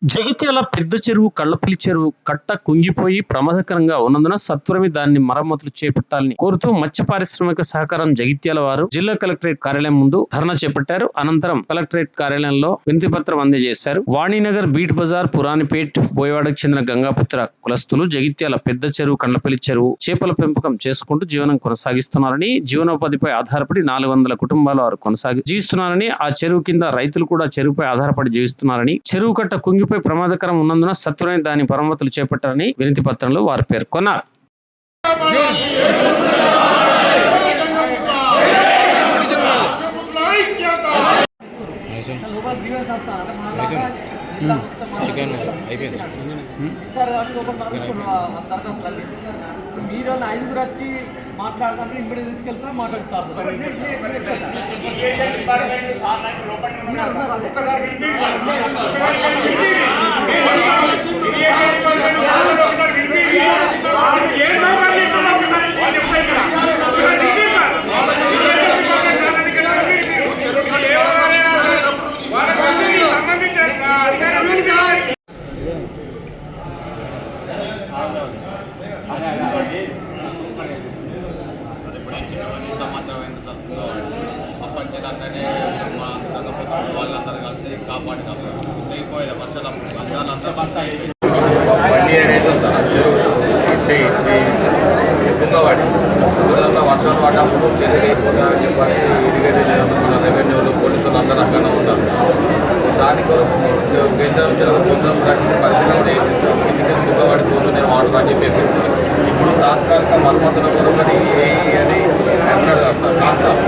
జగిత్యాల పెద్ద చెరువు, కళ్లపల్లి చెరువు కట్ట కుంగిపోయి ప్రమాదకరంగా ఉన్నందున సత్వరమే దాన్ని మరమ్మతులు చేపట్టాలని కోరుతూ మత్స్య పారిశ్రామిక సహకారం జగిత్యాల వారు జిల్లా కలెక్టరేట్ కార్యాలయం ముందు ధర్నా చేపట్టారు. అనంతరం కలెక్టరేట్ కార్యాలయంలో వినతి పత్రం అందజేశారు. వాణినగర్, బీట్ బజార్, పురాణిపేట్, బోయవాడకు చెందిన గంగాపుత్ర కులస్తులు జగిత్యాల పెద్ద చెరువు, కళ్లపల్లి చెరువు చేపల పెంపకం చేసుకుంటూ జీవనం కొనసాగిస్తున్నారని, జీవనోపాధిపై ఆధారపడి 400 కుటుంబాలు వారు జీవిస్తున్నారని, ఆ చెరువు కింద రైతులు కూడా చెరువుపై ఆధారపడి జీవిస్తున్నారని, చెరువు కట్ట కుంగి ప్రమాదకరం ఉన్నందున సత్వరమే దాని మరమ్మతులు చేపట్టాలని వినతి పత్రంలో వారు పేర్కొన్నారు. మీరు 5 వచ్చి మాట్లాడుతుంటే ఇప్పుడు తీసుకెళ్తా మాట్లాడిస్తారు. అప్పటికంటే మా వాళ్ళందరూ కలిసి కాపాడినాం. తెగిపోయిన వర్షాలప్పుడు అందరూ బండి అనేది వస్తారు చెరువు కుంగవాడి ఊళ్ళలో వర్షాలు పడ్డప్పుడు చెరువు అయిపోతారని చెప్పని ఇరిగేషన్ మన రెవెన్యూలు పోలీసులు అందరూ అక్కడ ఉంటారు. దాని కొరకు కేంద్రం జరుగుతున్న పరిశీలన కూడా చేసేస్తాం. ఇంటికి కుంగవాడి పోతూనే వాటర్ అని చెప్పి ఇప్పుడు తాత్కాలిక మరమ్మతుల కొరకు అని అన్నాడు సార్. కాదు సార్,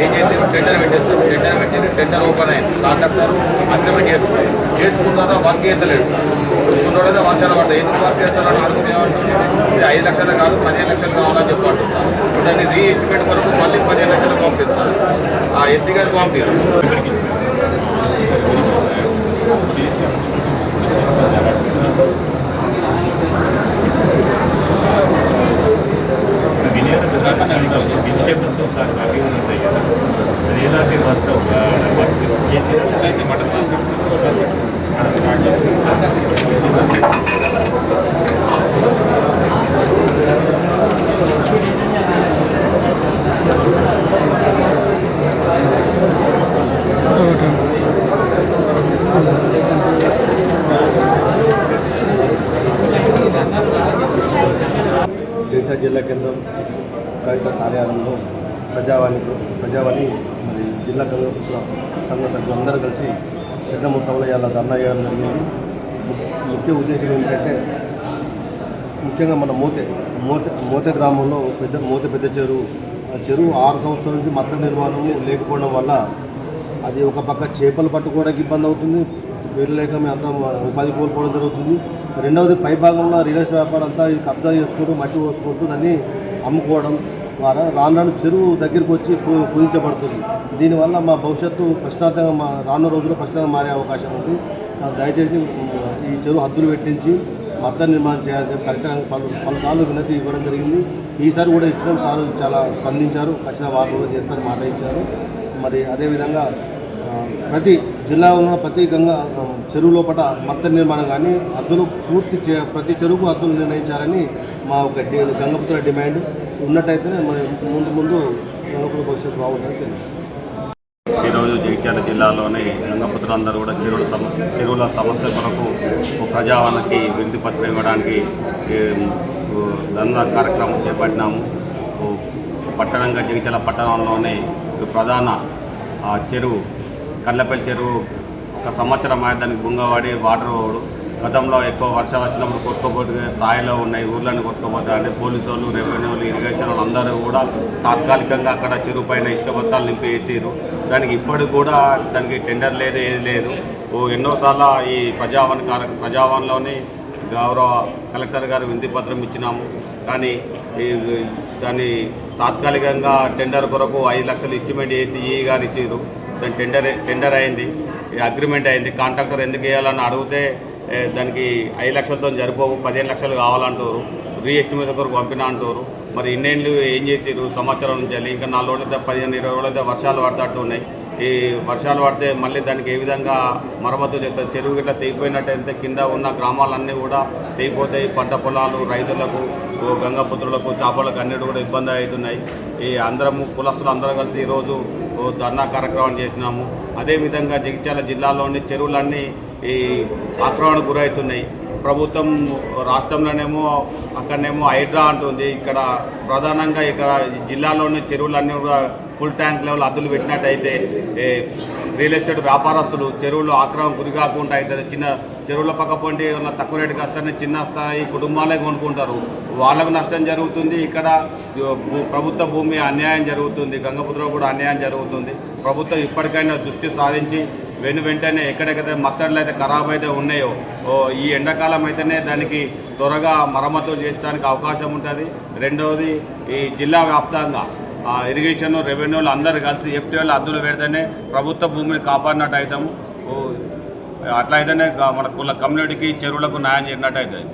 ఏం చేసారు, టెండర్ పెట్టేస్తారు. టెండర్ పెట్టి టెండర్ ఓపెన్ అయింది. కాంట్రాక్టర్ అగ్రిమెంట్ చేసుకున్నారా వర్క్ చేస్తలేడు సార్. కొనుక్కున్నోడైతే వర్షాలు పడతాయి. ఎందుకు వర్క్ చేస్తారని అడుగుతూ ఏమంటుంది, ఇది 5 లక్షలు కాదు 15 లక్షలు కావాలని చెప్పి అంటుంది సార్. దాన్ని రీ ఎస్టిమేట్ కొరకు మళ్ళీ 15 లక్షలు పంపిస్తారు. ఆ ఎస్సీ గారికి పంపారు. వెజిటేబుల్స్ అవి ఉంటాయి కదా, అదేలాంటి మొత్తం చేసి అయితే మటన్ స్టార్ట్ జగిత్యాల జిల్లా కేంద్రం కలెక్టర్ కార్యాలయంలో ప్రజావాణి మరి జిల్లా కలెక్టర్ సంఘ సభ్యులు అందరూ కలిసి పెద్ద మొత్తంలో ఇలా ధర్నా చేయడం జరిగింది. ముఖ్య ఉద్దేశం ఏంటంటే, ముఖ్యంగా మన మోతే గ్రామంలో పెద్ద చెరువు, ఆ చెరువు 6 సంవత్సరాల నుంచి మత్స్య నిర్మాణం లేకపోవడం వల్ల అది ఒక పక్క చేపలు పట్టుకోవడానికి ఇబ్బంది అవుతుంది, వీళ్ళు లేక మేము అంతా ఉపాధి కోల్పోవడం జరుగుతుంది. రెండవది పై భాగంలో రియల్ ఎస్టేట్ వ్యాపారం అంతా కబ్జా చేసుకుంటూ మట్టి పోసుకుంటూ దాన్ని అమ్ముకోవడం ద్వారా రాను చెరువు దగ్గరికి వచ్చి కుదించబడుతుంది. దీనివల్ల మా భవిష్యత్తు ప్రశ్నార్థంగా రానున్న రోజుల్లో ప్రశ్నగా మారే అవకాశం ఉంది. దయచేసి ఈ చెరువు హద్దులు పెట్టించి మత్స్య నిర్మాణం చేయాలని చెప్పి కరెక్ట్గా పలుసార్లు వినతి ఇవ్వడం జరిగింది. ఈసారి కూడా ఇచ్చిన సార్లు చాలా స్పందించారు. ఖచ్చితంగా వారు కూడా చేస్తారని మాట ఇచ్చారు. మరి అదేవిధంగా ప్రతి జిల్లాలో ఉన్న ప్రతి చెరువు లోపల మత్స్య నిర్మాణం కానీ హద్దులు ప్రతి చెరువుకు హద్దులు నిర్ణయించాలని మా ఒక గంగపుత్ర డిమాండ్ ఉన్నట్టయితే మరి ముందు గంగపుత్ర భవిష్యత్తు బాగుంటుందని తెలుసు. ఈరోజు జగిత్యాల జిల్లాలోని గంగపుత్రులందరూ కూడా చెరువుల సమస్య కొరకు ప్రజావానికి వినతి పత్రం ఇవ్వడానికి ధర్నా కార్యక్రమం చేపట్టినాము. పట్టణంగా జగిత్యాల పట్టణంలోని ప్రధాన చెరువు కళ్లపల్లి చెరువు 1 సంవత్సరం దానికి బుంగవాడి వాటర్ గతంలో ఎక్కువ వర్షం వచ్చినప్పుడు కొట్టుకోపోతే స్థాయిలో ఉన్నాయి. ఊర్లను కొట్టుకోపోతాయంటే పోలీసు వాళ్ళు, రెవెన్యూలు, ఇరిగేషన్ వాళ్ళు అందరూ కూడా తాత్కాలికంగా అక్కడ చెరువు పైన ఇసుక బత్తాలు నింపేసారు. దానికి ఇప్పటికి కూడా దానికి టెండర్ లేదు, ఏది లేదు. ఎన్నోసార్లు ఈ ప్రజావాణిలోని గౌరవ కలెక్టర్ గారు వినతి పత్రం ఇచ్చినాము. కానీ దాన్ని తాత్కాలికంగా టెండర్ కొరకు 5 లక్షలు ఎస్టిమేట్ చేసి ఈ గారు ఇచ్చారు. దాని టెండర్ అయింది, అగ్రిమెంట్ అయింది. కాంట్రాక్టర్ ఎందుకు వేయాలని అడిగితే దానికి 5 లక్షలతో సరిపోవు, 15 లక్షలు కావాలంటారు. రీ ఎస్టిమేషన్ కొరకు పంపినా అంటారు. మరి ఇన్నేళ్ళు ఏం చేసారు సంవత్సరం నుంచి? ఇంకా 4 రోజులైతే 15-20 రోజులైతే వర్షాలు పడతట్టు ఉన్నాయి. ఈ వర్షాలు పడితే మళ్ళీ దానికి ఏ విధంగా మరమ్మతులు చేస్తారు. చెరువు గిట్ల తెగిపోయినట్టయితే కింద ఉన్న గ్రామాలన్నీ కూడా తెగిపోతాయి. పంట పొలాలు, రైతులకు, గంగపుత్రులకు, చేపలకు అన్నిటి కూడా ఇబ్బంది అవుతున్నాయి. ఈ అందరము కులస్తులు అందరూ కలిసి ఈరోజు ధర్నా కార్యక్రమం చేసినాము. అదేవిధంగా జగిత్యాల జిల్లాలోని చెరువులన్నీ ఈ ఆక్రమణకు గురవుతున్నాయి. ప్రభుత్వం రాష్ట్రంలోనేమో అక్కడనేమో హైడ్రా అంటుంది. ఇక్కడ ప్రధానంగా ఇక్కడ జిల్లాలోని చెరువులన్నీ కూడా ఫుల్ ట్యాంక్ లెవెల్ అద్దులు పెట్టినట్టయితే రియల్ ఎస్టేట్ వ్యాపారస్తులు చెరువులు ఆక్రమణ గురి కాకుండా అవుతుంది. చిన్న చెరువుల పక్క పొంటి ఉన్న తక్కువ రేటుకి వస్తానే చిన్న స్థాయి కుటుంబాలే కొనుక్కుంటారు, వాళ్ళకు నష్టం జరుగుతుంది. ఇక్కడ ప్రభుత్వ భూమి అన్యాయం జరుగుతుంది, గంగపుత్రలో కూడా అన్యాయం జరుగుతుంది. ప్రభుత్వం ఇప్పటికైనా దృష్టి సాధించి వెంటనే ఎక్కడెక్కడైతే మత్తడ్లు అయితే ఖరాబ్ అయితే ఉన్నాయో ఈ ఎండాకాలం అయితేనే దానికి త్వరగా మరమ్మతులు చేయడానికి అవకాశం ఉంటుంది. రెండవది ఈ జిల్లా వ్యాప్తంగా ఇరిగేషన్, రెవెన్యూలు అందరూ కలిసి ఎఫ్టీఎల్ అద్దులు పెడితేనే ప్రభుత్వ భూమిని కాపాడినట్టు అవుతాము. అట్లయితేనే మన కుల కమ్యూనిటీకి చెరువులకు న్యాయం చేసినట్టు అవుతుంది.